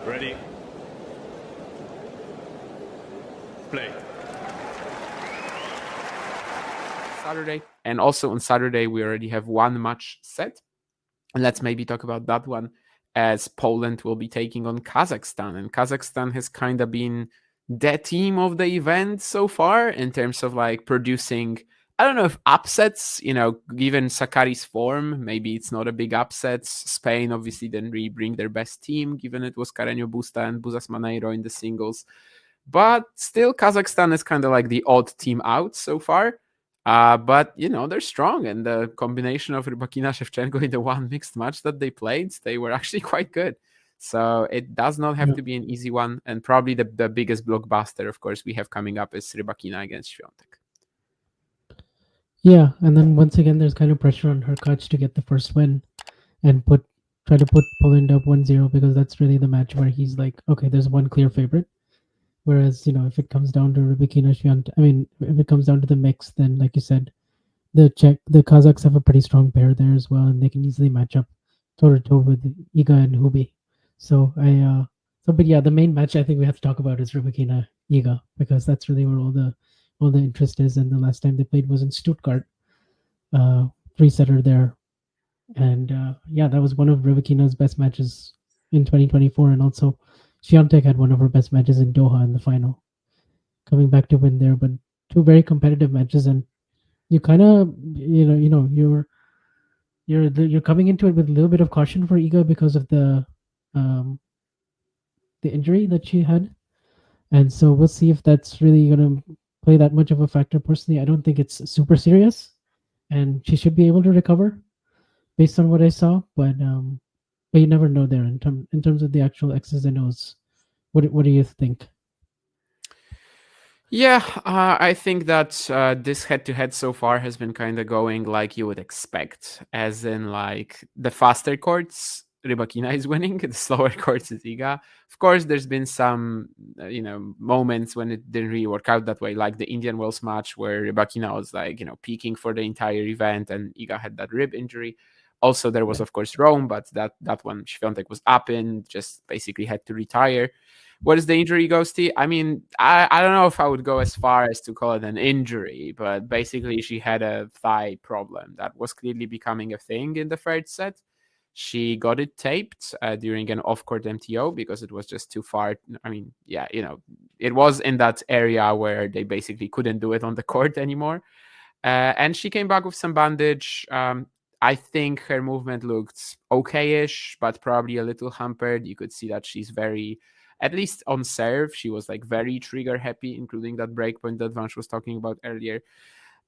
Ready. Play. Saturday. And also on Saturday, we already have one match set. And let's maybe talk about that one, as Poland will be taking on Kazakhstan. And Kazakhstan has kind of been the team of the event so far in terms of like producing, I don't know if upsets, given Sakari's form, maybe it's not a big upset. Spain obviously didn't really bring their best team, given it was Carreño Busta and Buzas Maneiro in the singles. But still, Kazakhstan is kind of like the odd team out so far. But they're strong, and the combination of Rybakina Shevchenko in the one mixed match that they played, they were actually quite good. So it does not have to be an easy one, and probably the biggest blockbuster, of course, we have coming up is Rybakina against Swiatek. Yeah, and then once again, there's kind of pressure on her coach to get the first win and try to put Poland up 1-0, because that's really the match where he's like, okay, there's one clear favorite. Whereas, if it comes down to Rybakina Swiatek, if it comes down to the mix, then like you said, the Kazakhs have a pretty strong pair there as well, and they can easily match up toe to toe with Iga and Hubi. So but yeah, the main match I think we have to talk about is Rybakina Iga, because that's really where all the interest is. And the last time they played was in Stuttgart, 3-setter there, and yeah, that was one of Rybakina's best matches in 2024, and also Swiatek had one of her best matches in Doha in the final, coming back to win there. But two very competitive matches, and you kind of you're coming into it with a little bit of caution for Iga because of the injury that she had, and so we'll see if that's really going to play that much of a factor. Personally, I don't think it's super serious, and she should be able to recover based on what I saw. But you never know there in terms of the actual X's and O's. What do you think? Yeah, I think that this head-to-head so far has been kind of going like you would expect, as in like the faster courts, Rybakina is winning, the slower courts is Iga. Of course, there's been some, moments when it didn't really work out that way, like the Indian Wells match where Rybakina was like, peaking for the entire event and Iga had that rib injury. Also, there was, of course, Rome, but that one Swiatek was up in, just basically had to retire. What is the injury, Ghosty? I mean, I don't know if I would go as far as to call it an injury, but basically she had a thigh problem that was clearly becoming a thing in the third set. She got it taped during an off-court MTO because it was just too far. I mean, yeah, it was in that area where they basically couldn't do it on the court anymore. And she came back with some bandage. I think her movement looked okay-ish, but probably a little hampered. You could see that she's very, at least on serve, she was like very trigger happy, including that breakpoint that Vansh was talking about earlier.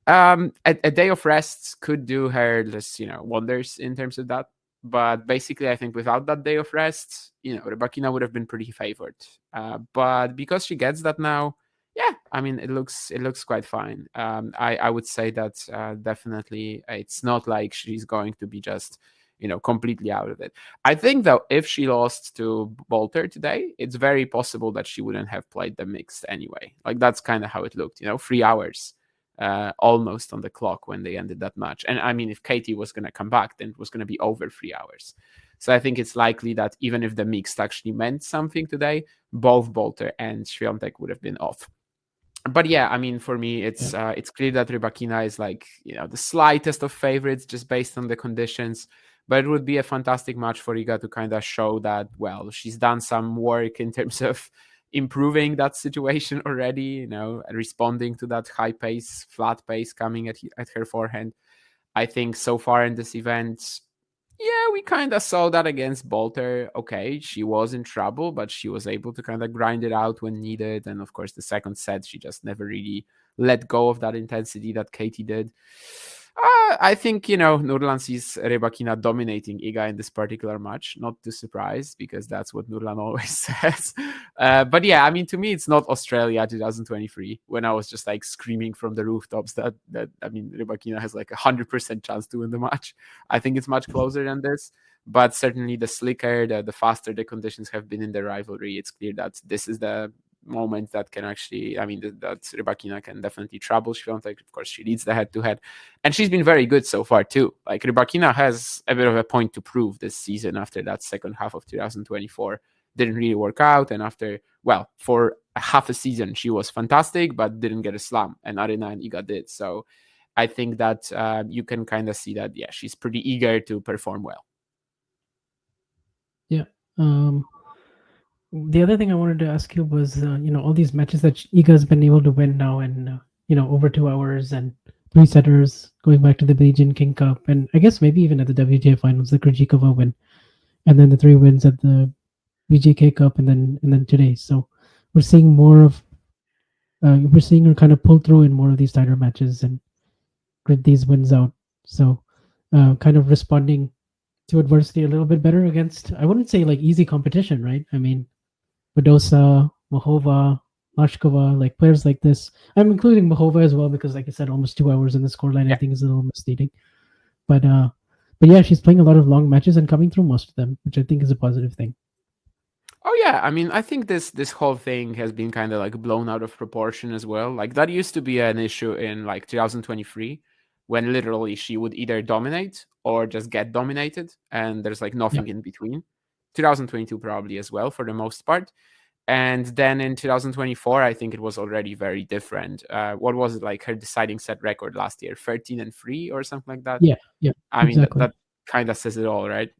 A day of rest could do her just, wonders in terms of that. But basically, I think without that day of rest, Rybakina would have been pretty favored. But because she gets that now, yeah, I mean, it looks quite fine. I would say that definitely it's not like she's going to be just completely out of it. I think though, if she lost to Bolter today, it's very possible that she wouldn't have played the mixed anyway. Like that's kind of how it looked. 3 hours almost on the clock when they ended that match. And I mean, if Katie was going to come back, then it was going to be over 3 hours. So I think it's likely that even if the mixed actually meant something today, both Bolter and Swiatek would have been off. But yeah, I mean, for me, it's clear that Rybakina is like the slightest of favorites just based on the conditions. But it would be a fantastic match for Iga to kind of show that, well, she's done some work in terms of improving that situation already, responding to that high pace, flat pace coming at her forehand. I think so far in this event, yeah, we kind of saw that against Bolter. Okay, she was in trouble, but she was able to kind of grind it out when needed. And of course, the second set, she just never really let go of that intensity that Katie did. I think, Nurlan sees Rybakina dominating Iga in this particular match. Not too surprised, because that's what Nurlan always says. But yeah, I mean, to me, it's not Australia 2023 when I was just like screaming from the rooftops that I mean, Rybakina has like 100% chance to win the match. I think it's much closer than this. But certainly the slicker, the faster the conditions have been in the rivalry, it's clear that this is the moment that can actually, I mean, that Rybakina can definitely trouble Swiatek. Of course, she leads the head-to-head. And she's been very good so far, too. Like, Rybakina has a bit of a point to prove this season after that second half of 2024. didn't really work out. And after, well, for a half a season, she was fantastic, but didn't get a slam. And Arena and Iga did. So I think that you can kind of see that, yeah, she's pretty eager to perform well. Yeah. The other thing I wanted to ask you was, all these matches that Iga's been able to win now, and over 2 hours and three setters, going back to the Billie Jean King Cup, and I guess maybe even at the WTA finals, the Krejcikova win, and then the 3 wins at the VGK Cup, and then today. So we're seeing more of, we're seeing her kind of pull through in more of these tighter matches and grit these wins out. So kind of responding to adversity a little bit better against, I wouldn't say like easy competition, right? I mean, Badosa, Mahova, Mashkova, like players like this. I'm including Mahova as well because, like I said, almost 2 hours in the scoreline, I think is a little misleading. But yeah, she's playing a lot of long matches and coming through most of them, which I think is a positive thing. Oh yeah, I mean, I think this whole thing has been kind of like blown out of proportion as well. Like that used to be an issue in like 2023, when literally she would either dominate or just get dominated, and there's like nothing in between. 2022 probably as well for the most part. And then in 2024, I think it was already very different. What was it, like her deciding set record last year, 13-3 or something like that? Yeah, I mean, exactly. that kind of says it all, right?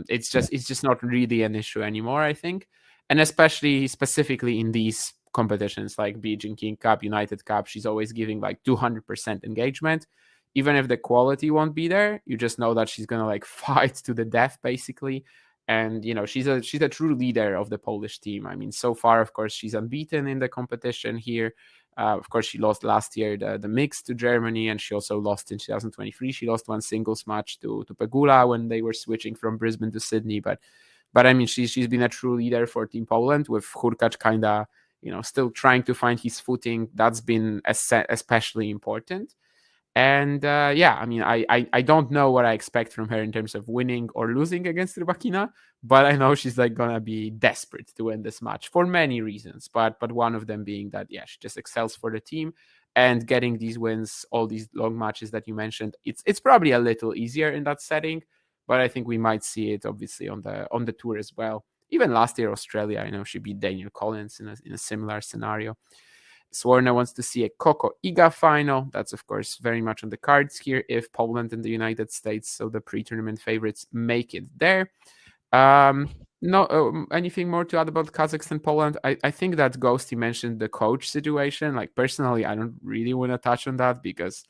It's just not really an issue anymore, I think, and especially specifically in these competitions like Billie Jean King Cup, United Cup, she's always giving like 200% engagement. Even if the quality won't be there, you just know that she's gonna like fight to the death, basically. And she's a true leader of the Polish team. I mean, so far, of course, she's unbeaten in the competition here. Of course, she lost last year the mix to Germany, and she also lost in 2023. She lost one singles match to Pegula when they were switching from Brisbane to Sydney. But I mean, she's been a true leader for Team Poland, with Hurkacz kind of still trying to find his footing. That's been especially important. And yeah, I mean, I don't know what I expect from her in terms of winning or losing against Rybakina, but I know she's like gonna be desperate to win this match for many reasons. But one of them being that, yeah, she just excels for the team, and getting these wins, all these long matches that you mentioned, it's probably a little easier in that setting. But I think we might see it obviously on the tour as well. Even last year, Australia, she beat Daniel Collins in a similar scenario. Swarna wants to see a Coco Iga final. That's, of course, very much on the cards here if Poland and the United States, so the pre-tournament favorites, make it there. No, anything more to add about Kazakhstan, Poland? I think that Ghosty mentioned the coach situation. Like, personally, I don't really want to touch on that because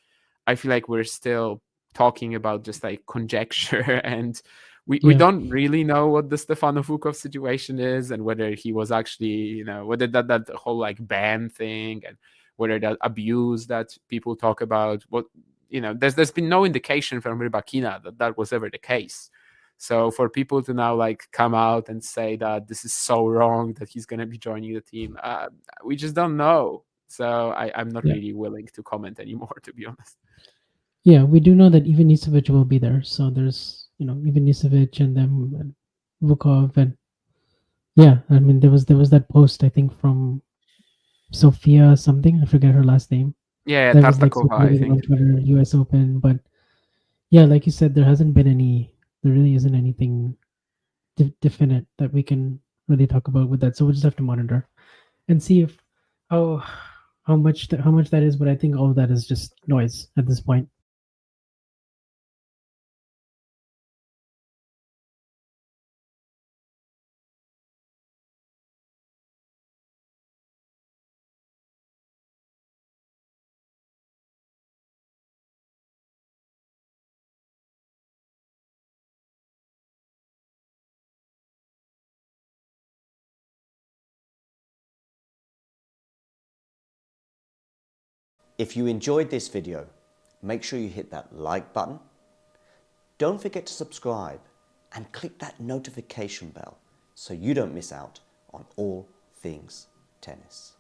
I feel like we're still talking about just like conjecture, and we don't really know what the Stefano Vukov situation is, and whether he was actually, whether that whole like ban thing, and whether that abuse that people talk about, what there's been no indication from Rybakina that was ever the case. So for people to now like come out and say that this is so wrong that he's going to be joining the team, we just don't know. So I'm not really willing to comment anymore, to be honest. Yeah, we do know that Ivan Nisevic will be there. So there's, Ivan Nisevic and then Vukov, and yeah, I mean there was that post, I think, from Sophia something, I forget her last name. Yeah, That was like Tartakova, I circulating on think. Twitter, US Open, but yeah, like you said, there really isn't anything definite that we can really talk about with that. So we'll just have to monitor and see if how much that is. But I think all of that is just noise at this point. If you enjoyed this video, make sure you hit that like button. Don't forget to subscribe and click that notification bell so you don't miss out on all things tennis.